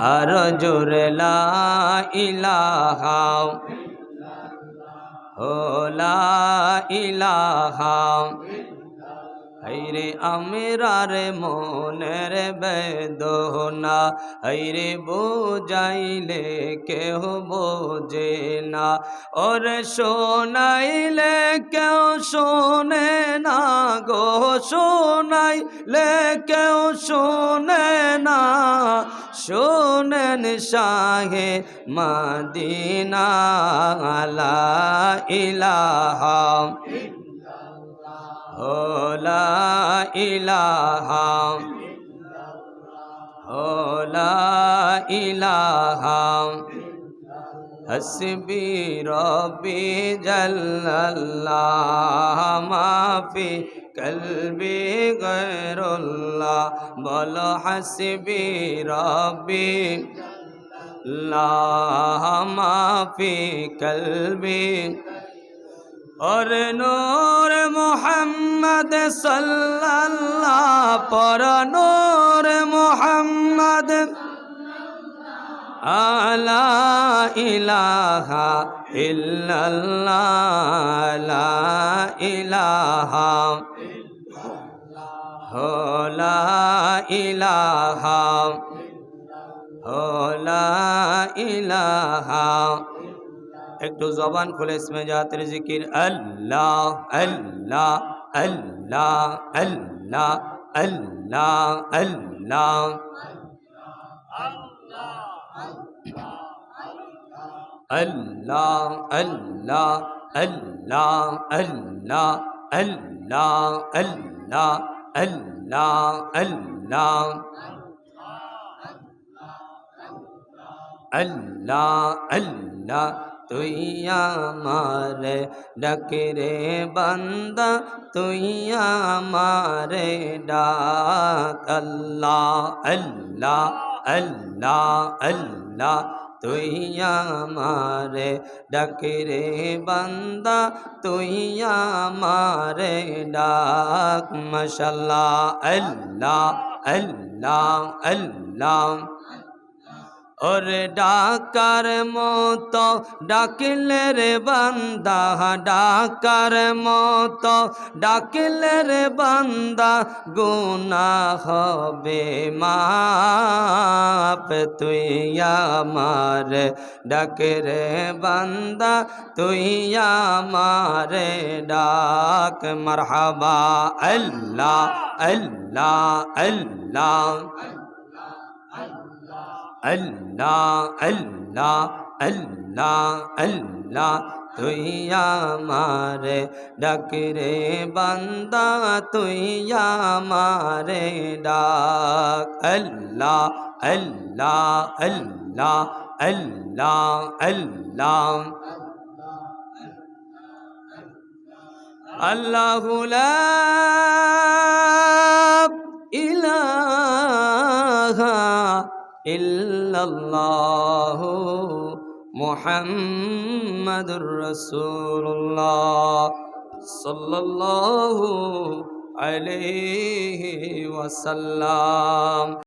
আর জোরে লা ইলাহা ও লা ইলাহা হাইরে আমরার মনের বেদনা হাইরে বোঝাইলে কেহ বোঝে না ওরে শোনাইলে কেউ শোনে না গো শোনাইলে কেউ শোনে না শোনেন শাহে মদিনা লা ইলাহা ও লা ইলাহা ও লা ইলাহা হসবি রব্বি জাল্লাল্লাহ মাফি কলবি গয়রুল্লাহ বলো হসবি রব্বি জাল্লাল্লাহ মাফি কলবি और नूर मोहम्मद सल्लल्लाह पर नूर मोहम्मद आला इलाहा इल्लल्लाह ला इलाहा हो ला इलाहा हो ला इलाहा एक तो ज़बान खुले इसमें जाते जिक्र अल्लाह अल्लाह अल्लाह अल्लाह अल्लाह अल्लाह अल्लाह अल्लाह अल्लाह अल्लाह अल्लाह अल्लाह अल्लाह अल्लाह अल्लाह अल्लाह তুই আমারে ডাকে রে বান্দা তুই আমারে ডাক আল্লাহ আল্লাহ আল্লাহ আল্লাহ তুই আমারে ডাকে রে বান্দা তুই আমারে ডাক মাশাআল্লাহ আল্লাহ আল্লাহ আল্লাহ और डाकर मौत डाकिले रे बंदा डाकर मौत डाकिले रे बंदा गुनाह হবে মাপ তুই আমার ডাকে রে বান্দা তুই আমার ডাক মারহাবা আল্লাহ আল্লাহ আল্লাহ अल्लाह अल्लाह अल्लाह अल्लाह तुई हमारे डाक रे बंदा तुई हमारे डाक अल्लाह अल्लाह अल्लाह अल्लाह अल्लाह अल्लाह ला इलाहा इल्लल्लाह मुहम्मदुर रसूलुल्लाह सल्लल्लाहु अलैहि वसल्लम।